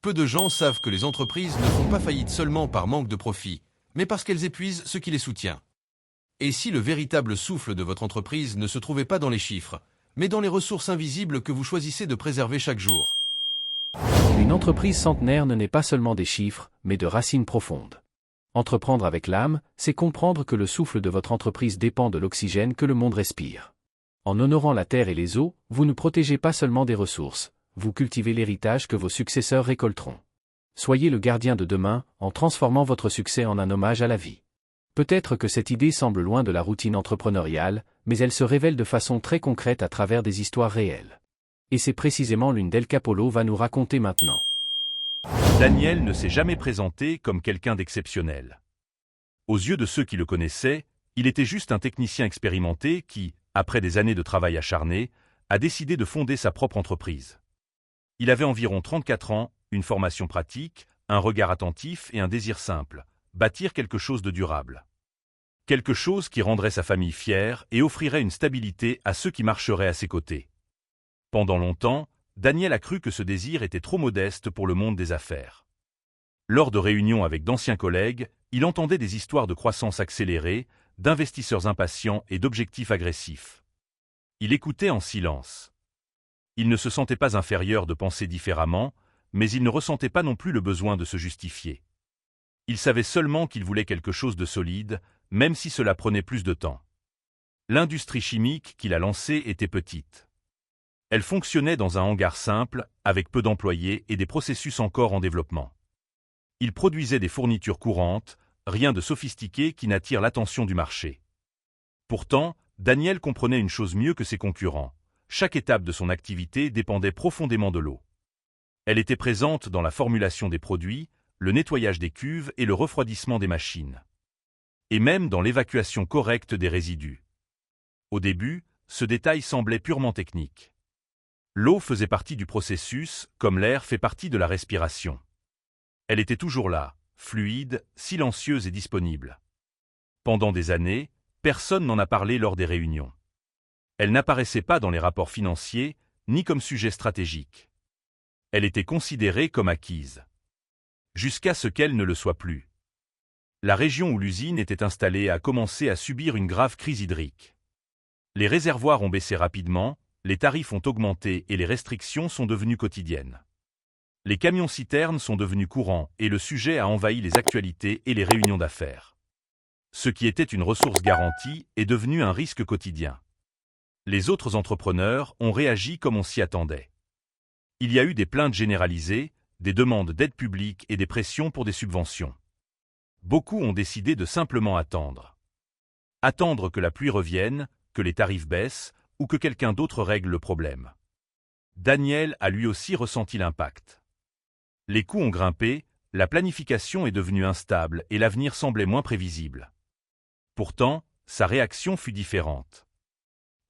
Peu de gens savent que les entreprises ne font pas faillite seulement par manque de profit, mais parce qu'elles épuisent ce qui les soutient. Et si le véritable souffle de votre entreprise ne se trouvait pas dans les chiffres, mais dans les ressources invisibles que vous choisissez de préserver chaque jour? Une entreprise centenaire ne naît pas seulement des chiffres, mais de racines profondes. Entreprendre avec l'âme, c'est comprendre que le souffle de votre entreprise dépend de l'oxygène que le monde respire. En honorant la terre et les eaux, vous ne protégez pas seulement des ressources, vous cultivez l'héritage que vos successeurs récolteront. Soyez le gardien de demain, en transformant votre succès en un hommage à la vie. Peut-être que cette idée semble loin de la routine entrepreneuriale, mais elle se révèle de façon très concrète à travers des histoires réelles. Et c'est précisément l'une d'elles qu'Apollo va nous raconter maintenant. Daniel ne s'est jamais présenté comme quelqu'un d'exceptionnel. Aux yeux de ceux qui le connaissaient, il était juste un technicien expérimenté qui, après des années de travail acharné, a décidé de fonder sa propre entreprise. Il avait environ 34 ans, une formation pratique, un regard attentif et un désir simple, bâtir quelque chose de durable. Quelque chose qui rendrait sa famille fière et offrirait une stabilité à ceux qui marcheraient à ses côtés. Pendant longtemps, Daniel a cru que ce désir était trop modeste pour le monde des affaires. Lors de réunions avec d'anciens collègues, il entendait des histoires de croissance accélérée, d'investisseurs impatients et d'objectifs agressifs. Il écoutait en silence. Il ne se sentait pas inférieur de penser différemment, mais il ne ressentait pas non plus le besoin de se justifier. Il savait seulement qu'il voulait quelque chose de solide, même si cela prenait plus de temps. L'industrie chimique qu'il a lancée était petite. Elle fonctionnait dans un hangar simple, avec peu d'employés et des processus encore en développement. Il produisait des fournitures courantes, rien de sophistiqué qui n'attire l'attention du marché. Pourtant, Daniel comprenait une chose mieux que ses concurrents. Chaque étape de son activité dépendait profondément de l'eau. Elle était présente dans la formulation des produits, le nettoyage des cuves et le refroidissement des machines. Et même dans l'évacuation correcte des résidus. Au début, ce détail semblait purement technique. L'eau faisait partie du processus, comme l'air fait partie de la respiration. Elle était toujours là, fluide, silencieuse et disponible. Pendant des années, personne n'en a parlé lors des réunions. Elle n'apparaissait pas dans les rapports financiers, ni comme sujet stratégique. Elle était considérée comme acquise. Jusqu'à ce qu'elle ne le soit plus. La région où l'usine était installée a commencé à subir une grave crise hydrique. Les réservoirs ont baissé rapidement, les tarifs ont augmenté et les restrictions sont devenues quotidiennes. Les camions-citernes sont devenus courants et le sujet a envahi les actualités et les réunions d'affaires. Ce qui était une ressource garantie est devenu un risque quotidien. Les autres entrepreneurs ont réagi comme on s'y attendait. Il y a eu des plaintes généralisées, des demandes d'aide publique et des pressions pour des subventions. Beaucoup ont décidé de simplement attendre. Attendre que la pluie revienne, que les tarifs baissent, ou que quelqu'un d'autre règle le problème. Daniel a lui aussi ressenti l'impact. Les coûts ont grimpé, la planification est devenue instable et l'avenir semblait moins prévisible. Pourtant, sa réaction fut différente.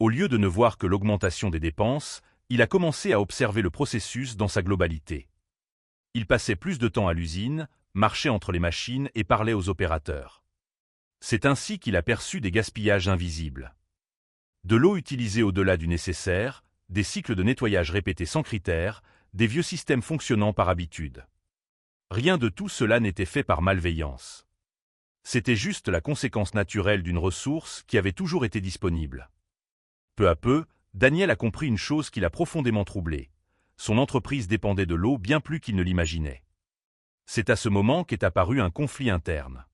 Au lieu de ne voir que l'augmentation des dépenses, il a commencé à observer le processus dans sa globalité. Il passait plus de temps à l'usine, marchait entre les machines et parlait aux opérateurs. C'est ainsi qu'il aperçut des gaspillages invisibles. De l'eau utilisée au-delà du nécessaire, des cycles de nettoyage répétés sans critères, des vieux systèmes fonctionnant par habitude. Rien de tout cela n'était fait par malveillance. C'était juste la conséquence naturelle d'une ressource qui avait toujours été disponible. Peu à peu, Daniel a compris une chose qui l'a profondément troublé. Son entreprise dépendait de l'eau bien plus qu'il ne l'imaginait. C'est à ce moment qu'est apparu un conflit interne.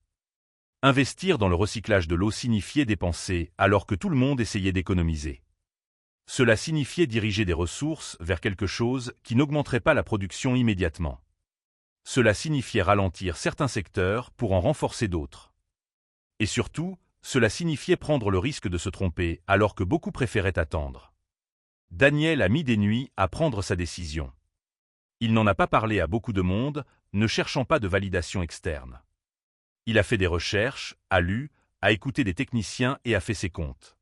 Investir dans le recyclage de l'eau signifiait dépenser alors que tout le monde essayait d'économiser. Cela signifiait diriger des ressources vers quelque chose qui n'augmenterait pas la production immédiatement. Cela signifiait ralentir certains secteurs pour en renforcer d'autres. Et surtout, cela signifiait prendre le risque de se tromper alors que beaucoup préféraient attendre. Daniel a mis des nuits à prendre sa décision. Il n'en a pas parlé à beaucoup de monde, ne cherchant pas de validation externe. Il a fait des recherches, a lu, a écouté des techniciens et a fait ses comptes.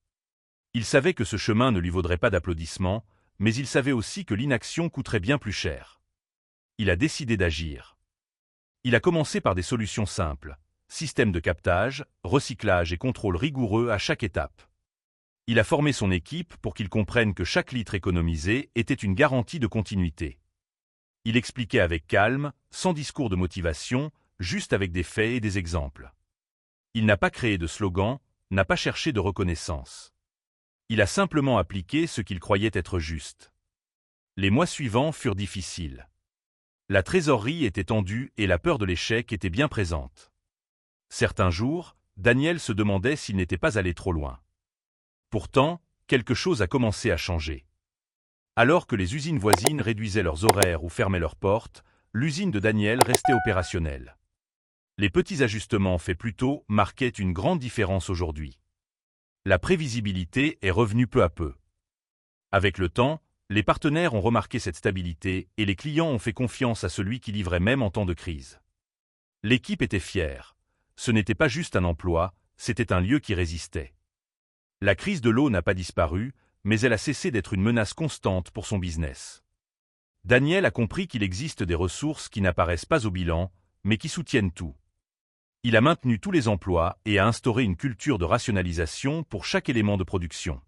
Il savait que ce chemin ne lui vaudrait pas d'applaudissements, mais il savait aussi que l'inaction coûterait bien plus cher. Il a décidé d'agir. Il a commencé par des solutions simples, système de captage, recyclage et contrôle rigoureux à chaque étape. Il a formé son équipe pour qu'ils comprennent que chaque litre économisé était une garantie de continuité. Il expliquait avec calme, sans discours de motivation, juste avec des faits et des exemples. Il n'a pas créé de slogan, n'a pas cherché de reconnaissance. Il a simplement appliqué ce qu'il croyait être juste. Les mois suivants furent difficiles. La trésorerie était tendue et la peur de l'échec était bien présente. Certains jours, Daniel se demandait s'il n'était pas allé trop loin. Pourtant, quelque chose a commencé à changer. Alors que les usines voisines réduisaient leurs horaires ou fermaient leurs portes, l'usine de Daniel restait opérationnelle. Les petits ajustements faits plus tôt marquaient une grande différence aujourd'hui. La prévisibilité est revenue peu à peu. Avec le temps, les partenaires ont remarqué cette stabilité et les clients ont fait confiance à celui qui livrait même en temps de crise. L'équipe était fière. Ce n'était pas juste un emploi, c'était un lieu qui résistait. La crise de l'eau n'a pas disparu, mais elle a cessé d'être une menace constante pour son business. Daniel a compris qu'il existe des ressources qui n'apparaissent pas au bilan, mais qui soutiennent tout. Il a maintenu tous les emplois et a instauré une culture de rationalisation pour chaque élément de production.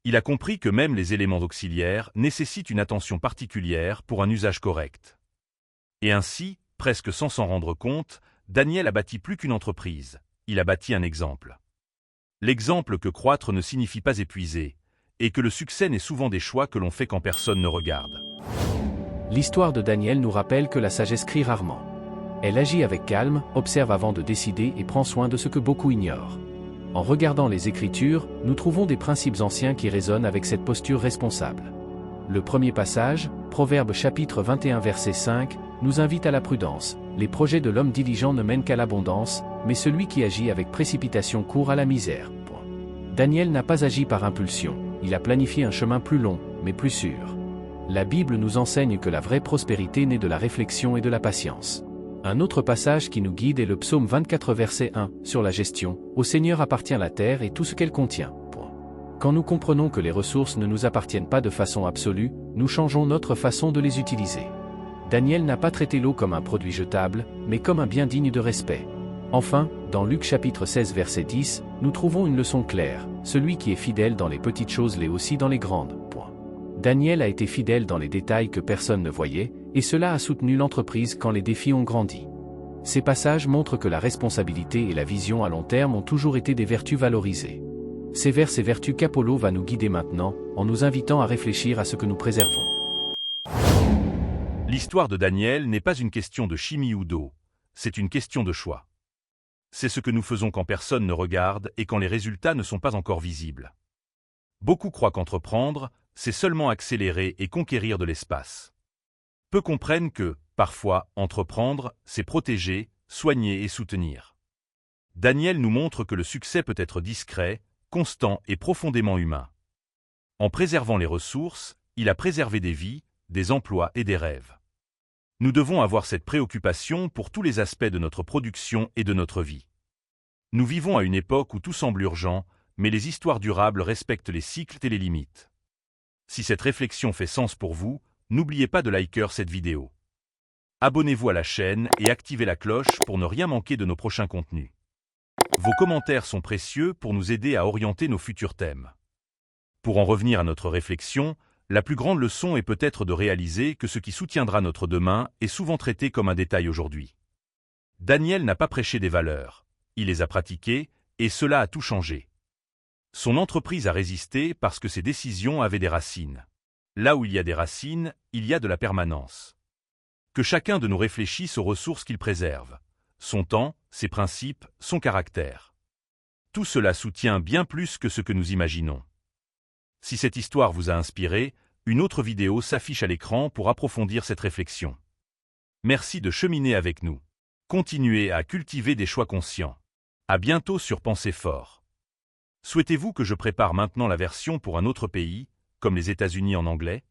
Il a compris que même les éléments auxiliaires nécessitent une attention particulière pour un usage correct. Et ainsi, presque sans s'en rendre compte, Daniel a bâti plus qu'une entreprise, il a bâti un exemple. L'exemple que croître ne signifie pas épuiser, et que le succès n'est souvent des choix que l'on fait quand personne ne regarde. L'histoire de Daniel nous rappelle que la sagesse crie rarement. Elle agit avec calme, observe avant de décider et prend soin de ce que beaucoup ignorent. En regardant les Écritures, nous trouvons des principes anciens qui résonnent avec cette posture responsable. Le premier passage, Proverbes chapitre 21 verset 5, nous invite à la prudence. Les projets de l'homme diligent ne mènent qu'à l'abondance, mais celui qui agit avec précipitation court à la misère. Daniel n'a pas agi par impulsion, il a planifié un chemin plus long, mais plus sûr. La Bible nous enseigne que la vraie prospérité naît de la réflexion et de la patience. Un autre passage qui nous guide est le psaume 24 verset 1, sur la gestion. Au Seigneur appartient la terre et tout ce qu'elle contient. Quand nous comprenons que les ressources ne nous appartiennent pas de façon absolue, nous changeons notre façon de les utiliser. Daniel n'a pas traité l'eau comme un produit jetable, mais comme un bien digne de respect. Enfin, dans Luc chapitre 16 verset 10, nous trouvons une leçon claire. Celui qui est fidèle dans les petites choses l'est aussi dans les grandes. Daniel a été fidèle dans les détails que personne ne voyait, et cela a soutenu l'entreprise quand les défis ont grandi. Ces passages montrent que la responsabilité et la vision à long terme ont toujours été des vertus valorisées. C'est vers ces vertus qu'Apollo va nous guider maintenant, en nous invitant à réfléchir à ce que nous préservons. L'histoire de Daniel n'est pas une question de chimie ou d'eau, c'est une question de choix. C'est ce que nous faisons quand personne ne regarde et quand les résultats ne sont pas encore visibles. Beaucoup croient qu'entreprendre, c'est seulement accélérer et conquérir de l'espace. Peu comprennent que, parfois, entreprendre, c'est protéger, soigner et soutenir. Daniel nous montre que le succès peut être discret, constant et profondément humain. En préservant les ressources, il a préservé des vies, des emplois et des rêves. Nous devons avoir cette préoccupation pour tous les aspects de notre production et de notre vie. Nous vivons à une époque où tout semble urgent, mais les histoires durables respectent les cycles et les limites. Si cette réflexion fait sens pour vous, n'oubliez pas de liker cette vidéo. Abonnez-vous à la chaîne et activez la cloche pour ne rien manquer de nos prochains contenus. Vos commentaires sont précieux pour nous aider à orienter nos futurs thèmes. Pour en revenir à notre réflexion, la plus grande leçon est peut-être de réaliser que ce qui soutiendra notre demain est souvent traité comme un détail aujourd'hui. Daniel n'a pas prêché des valeurs, il les a pratiquées, et cela a tout changé. Son entreprise a résisté parce que ses décisions avaient des racines. Là où il y a des racines, il y a de la permanence. Que chacun de nous réfléchisse aux ressources qu'il préserve. Son temps, ses principes, son caractère. Tout cela soutient bien plus que ce que nous imaginons. Si cette histoire vous a inspiré, une autre vidéo s'affiche à l'écran pour approfondir cette réflexion. Merci de cheminer avec nous. Continuez à cultiver des choix conscients. À bientôt sur Pensez Fort. Souhaitez-vous que je prépare maintenant la version pour un autre pays, comme les États-Unis en anglais ?